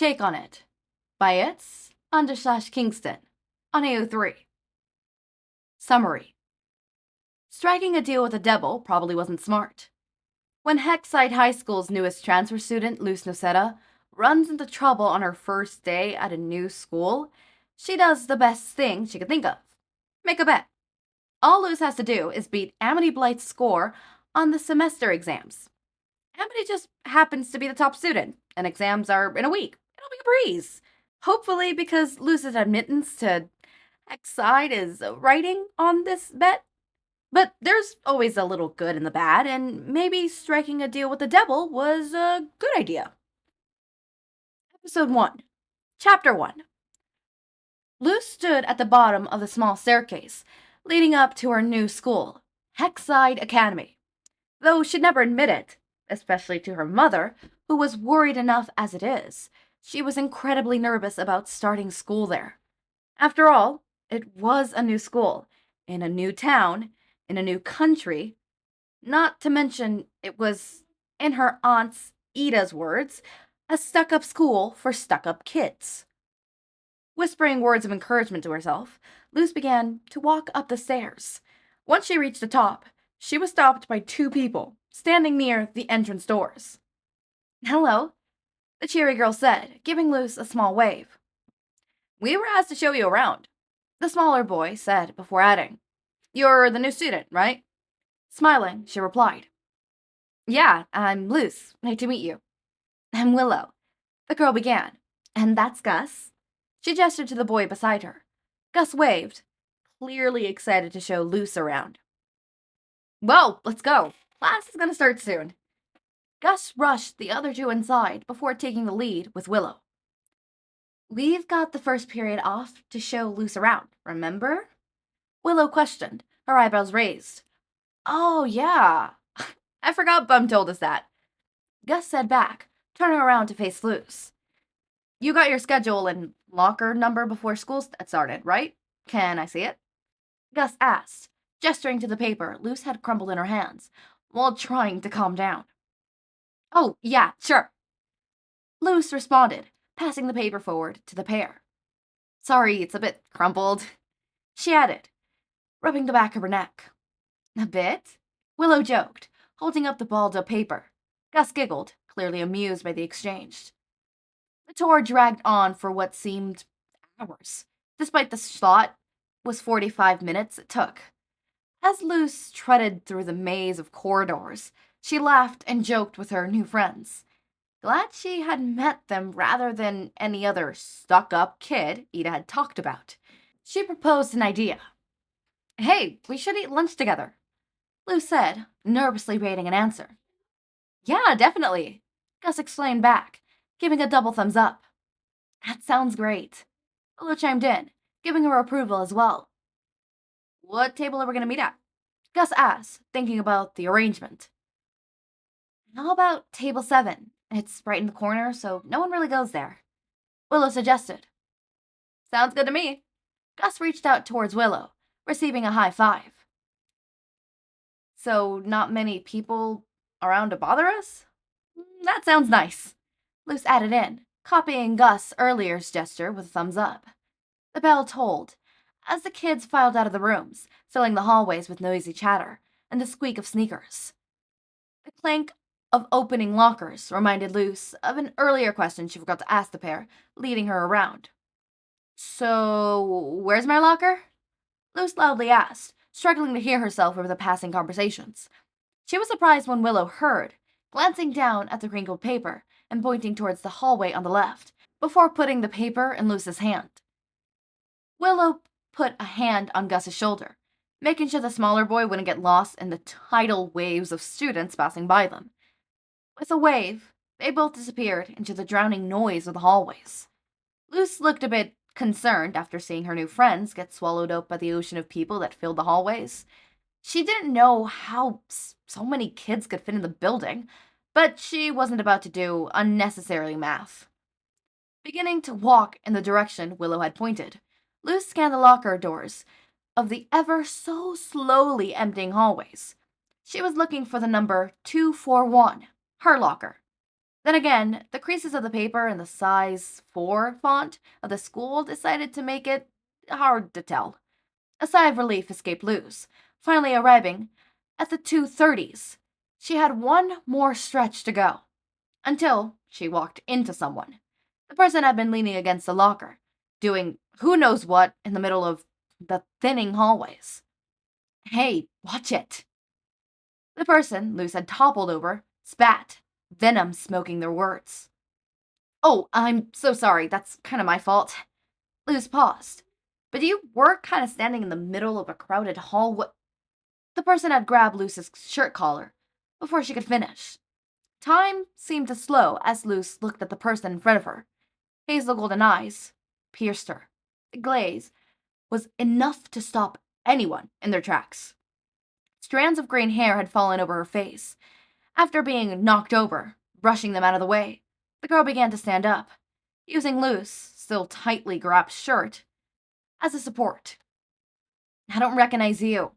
Shake on It by its_Kingston on AO3. Summary. Striking a deal with the devil probably wasn't smart. When Hexside High School's newest transfer student, Luz Noceda, runs into trouble on her first day at a new school, she does the best thing she could think of. Make a bet. All Luz has to do is beat Amity Blight's score on the semester exams. Amity just happens to be the top student, and exams are in a week. It'll be a breeze. Hopefully, because Luz's admittance to Hexside is writing on this bet. But there's always a little good in the bad, and maybe striking a deal with the devil was a good idea. Episode 1. Chapter 1. Luz stood at the bottom of the small staircase, leading up to her new school, Hexside Academy. Though she'd never admit it, especially to her mother, who was worried enough as it is, she was incredibly nervous about starting school there. After all, it was a new school, in a new town, in a new country. Not to mention, it was, in her aunt's Ida's words, a stuck-up school for stuck-up kids. Whispering words of encouragement to herself, Luz began to walk up the stairs. Once she reached the top, she was stopped by two people, standing near the entrance doors. "Hello," the cheery girl said, giving Luz a small wave. "We were asked to show you around," the smaller boy said before adding, "You're the new student, right?" Smiling, she replied, "Yeah, I'm Luz. Nice to meet you." "I'm Willow," the girl began. "And that's Gus." She gestured to the boy beside her. Gus waved, clearly excited to show Luz around. "Well, let's go. Class is gonna start soon." Gus rushed the other two inside before taking the lead with Willow. "We've got the first period off to show Luz around, remember?" Willow questioned, her eyebrows raised. "Oh, yeah. I forgot Bum told us that." Gus said back, turning around to face Luz. "You got your schedule and locker number before school started, right? Can I see it?" Gus asked, gesturing to the paper Luz had crumbled in her hands, while trying to calm down. "Oh, yeah, sure." Luz responded, passing the paper forward to the pair. "Sorry, it's a bit crumpled," she added, rubbing the back of her neck. "A bit?" Willow joked, holding up the balled up paper. Gus giggled, clearly amused by the exchange. The tour dragged on for what seemed hours, despite the slot was 45 minutes it took. As Luz treaded through the maze of corridors, she laughed and joked with her new friends. Glad she had met them rather than any other stuck-up kid Eda had talked about. She proposed an idea. "Hey, we should eat lunch together," Luz said, nervously waiting an answer. "Yeah, definitely," Gus exclaimed back, giving a double thumbs up. "That sounds great," Willow chimed in, giving her approval as well. "What table are we going to meet at?" Gus asked, thinking about the arrangement. "How about table 7? It's right in the corner, so no one really goes there," Willow suggested. "Sounds good to me." Gus reached out towards Willow, receiving a high five. "So not many people around to bother us?" "That sounds nice," Luz added in, copying Gus' earlier's gesture with a thumbs up. The bell tolled, as the kids filed out of the rooms, filling the hallways with noisy chatter and the squeak of sneakers. The clank of opening lockers reminded Luz of an earlier question she forgot to ask the pair, leading her around. "So, where's my locker?" Luz loudly asked, struggling to hear herself over the passing conversations. She was surprised when Willow heard, glancing down at the wrinkled paper and pointing towards the hallway on the left, before putting the paper in Luz's hand. Willow put a hand on Gus's shoulder, making sure the smaller boy wouldn't get lost in the tidal waves of students passing by them. With a wave, they both disappeared into the drowning noise of the hallways. Luz looked a bit concerned after seeing her new friends get swallowed up by the ocean of people that filled the hallways. She didn't know how so many kids could fit in the building, but she wasn't about to do unnecessary math. Beginning to walk in the direction Willow had pointed, Luz scanned the locker doors of the ever so slowly emptying hallways. She was looking for the number 241, her locker. Then again, the creases of the paper and the size 4 font of the school decided to make it hard to tell. A sigh of relief escaped Luz, finally arriving at the 2:30s. She had one more stretch to go, until she walked into someone. The person had been leaning against the locker, doing who knows what in the middle of the thinning hallways. Hey, watch it! The person Luz had toppled over spat, venom smoking their words. Oh, I'm so sorry, that's kind of my fault. Luz paused. But you were kind of standing in the middle of a crowded hall. What? The person had grabbed Luz's shirt collar before she could finish. Time seemed to slow as Luz looked at the person in front of her. Hazel golden eyes pierced her. The glaze was enough to stop anyone in their tracks. Strands of green hair had fallen over her face. After being knocked over, brushing them out of the way, the girl began to stand up, using Luz, still tightly grabbed shirt, as a support. I don't recognize you.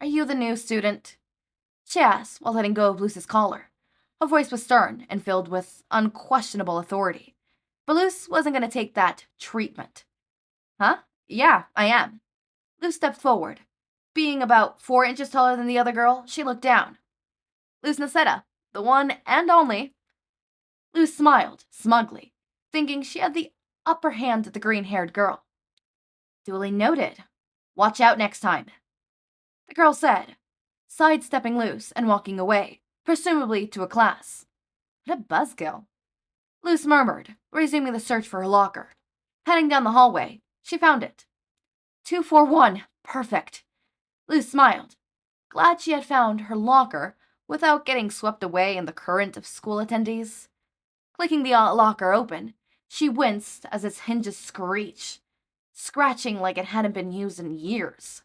Are you the new student? She asked while letting go of Luz's collar. Her voice was stern and filled with unquestionable authority. But Luz wasn't going to take that treatment. Huh? Yeah, I am. Luz stepped forward. Being about 4 inches taller than the other girl, she looked down. Luz Noceda, the one and only. Luz smiled, smugly, thinking she had the upper hand at the green-haired girl. Duly noted. Watch out next time, the girl said, sidestepping Luz and walking away, presumably to a class. What a buzzkill. Luz murmured, resuming the search for her locker. Heading down the hallway, she found it. 241. Perfect. Luz smiled, glad she had found her locker without getting swept away in the current of school attendees. Clicking the locker open, she winced as its hinges screeched, scratching like it hadn't been used in years.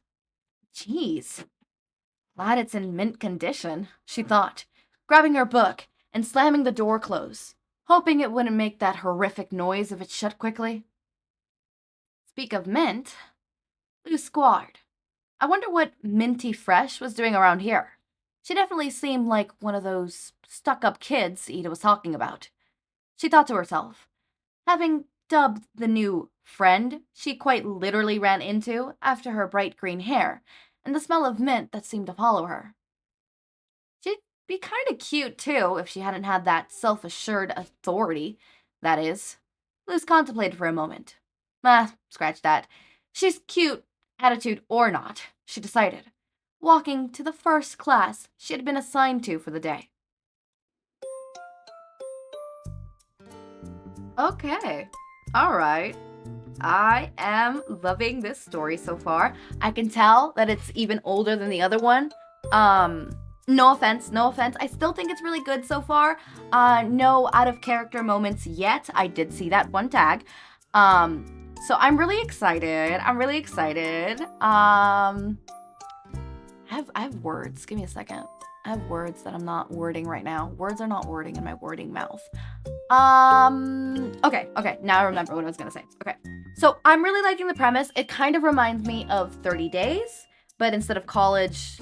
Jeez. Glad it's in mint condition, she thought, grabbing her book and slamming the door close, hoping it wouldn't make that horrific noise if it shut quickly. Speak of mint, Luz squared. I wonder what Minty Fresh was doing around here. She definitely seemed like one of those stuck-up kids Eda was talking about. She thought to herself, having dubbed the new friend she quite literally ran into after her bright green hair and the smell of mint that seemed to follow her. She'd be kind of cute, too, if she hadn't had that self-assured authority, that is. Luz contemplated for a moment. Scratch that. She's cute, attitude or not, she decided, walking to the first class she had been assigned to for the day. Okay, alright. I am loving this story so far. I can tell that it's even older than the other one. No offense. I still think it's really good so far. No out of character moments yet. I did see that one tag. So I'm really excited. I have words. Give me a second. I have words that I'm not wording right now. Words are not wording in my wording mouth. Okay. Now I remember what I was gonna say. Okay. So I'm really liking the premise. It kind of reminds me of 30 Days, but instead of college,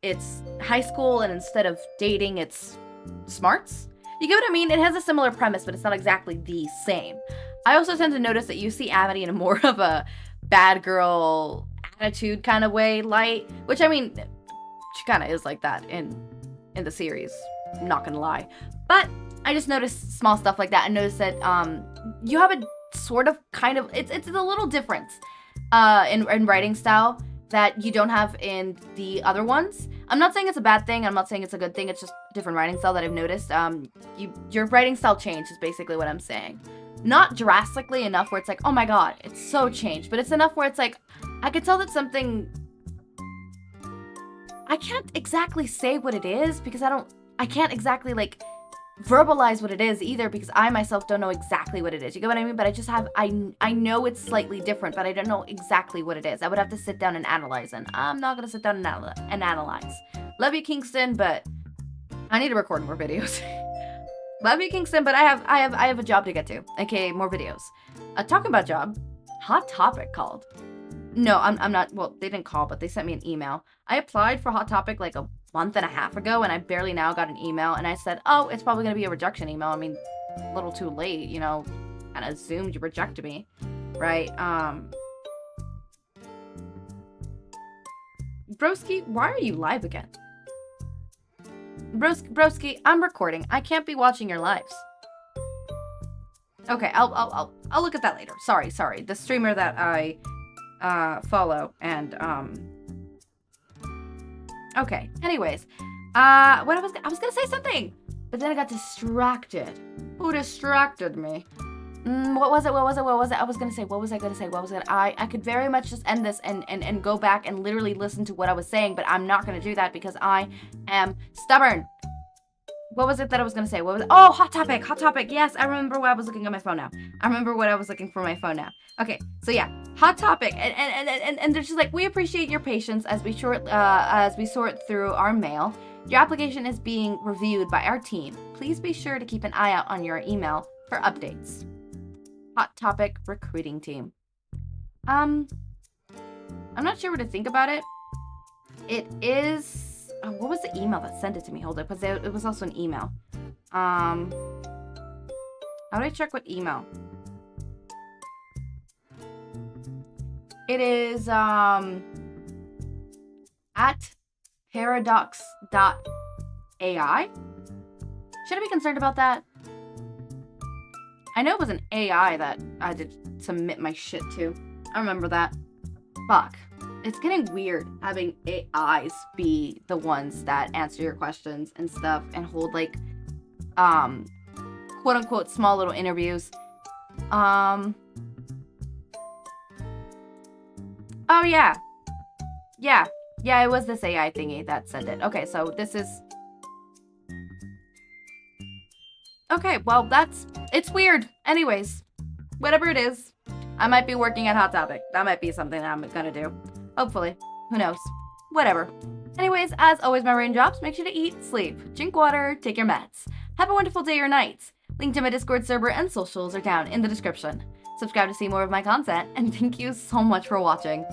it's high school, and instead of dating, it's smarts. You get what I mean? It has a similar premise, but it's not exactly the same. I also tend to notice that you see Amity in a more of a bad girl attitude kind of way, light, which I mean, she kind of is like that in the series, I'm not gonna lie. But I just noticed small stuff like that and noticed that you have a sort of kind of, it's a little difference in writing style that you don't have in the other ones. I'm not saying it's a bad thing, I'm not saying it's a good thing, it's just different writing style that I've noticed. Your writing style changed is basically what I'm saying. Not drastically enough where it's like, oh my god, it's so changed, but it's enough where it's like, I could tell that something, I can't exactly say what it is because I can't exactly like verbalize what it is either because I myself don't know exactly what it is. You get what I mean? But I just have, I know it's slightly different, but I don't know exactly what it is. I would have to sit down and analyze, and I'm not going to sit down and analyze. Love you, Kingston, but I need to record more videos. Love you, Kingston, but I have a job to get to. Okay, more videos. Talking about job, Hot Topic called. No, I'm not, well, they didn't call, but they sent me an email. I applied for Hot Topic like a month and a half ago, and I barely now got an email, and I said, oh, it's probably going to be a rejection email. I mean, a little too late, you know, kind of assumed you rejected me, right? Broski, why are you live again? Broski, I'm recording. I can't be watching your lives. Okay, I'll look at that later. Sorry. The streamer that I follow and okay. Anyways, what I was gonna say something, but then I got distracted. Who distracted me? What was it? I was gonna say. What was I gonna say? I could very much just end this and go back and literally listen to what I was saying, but I'm not gonna do that because I am stubborn. What was it that I was gonna say? Oh, hot topic. Yes, I remember what I was looking at my phone now. Okay, so yeah, hot topic, and they're just like, we appreciate your patience as we sort through our mail. Your application is being reviewed by our team. Please be sure to keep an eye out on your email for updates. Hot topic recruiting team. I'm not sure what to think about it. It is. Oh, what was the email that sent it to me? Hold it, because it was also an email. How do I check what email? It is at paradox.ai. Should I be concerned about that? I know it was an AI that I had to submit my shit to. I remember that. Fuck. It's getting weird having AIs be the ones that answer your questions and stuff and hold like quote unquote small little interviews. Oh yeah, it was this AI thingy that sent it. Okay, so this is okay. Well, it's weird. Anyways, whatever it is, I might be working at Hot Topic. That might be something that I'm gonna do. Hopefully. Who knows? Whatever. Anyways, as always, my raindrops, make sure to eat, sleep, drink water, take your meds. Have a wonderful day or night. Link to my Discord server and socials are down in the description. Subscribe to see more of my content, and thank you so much for watching.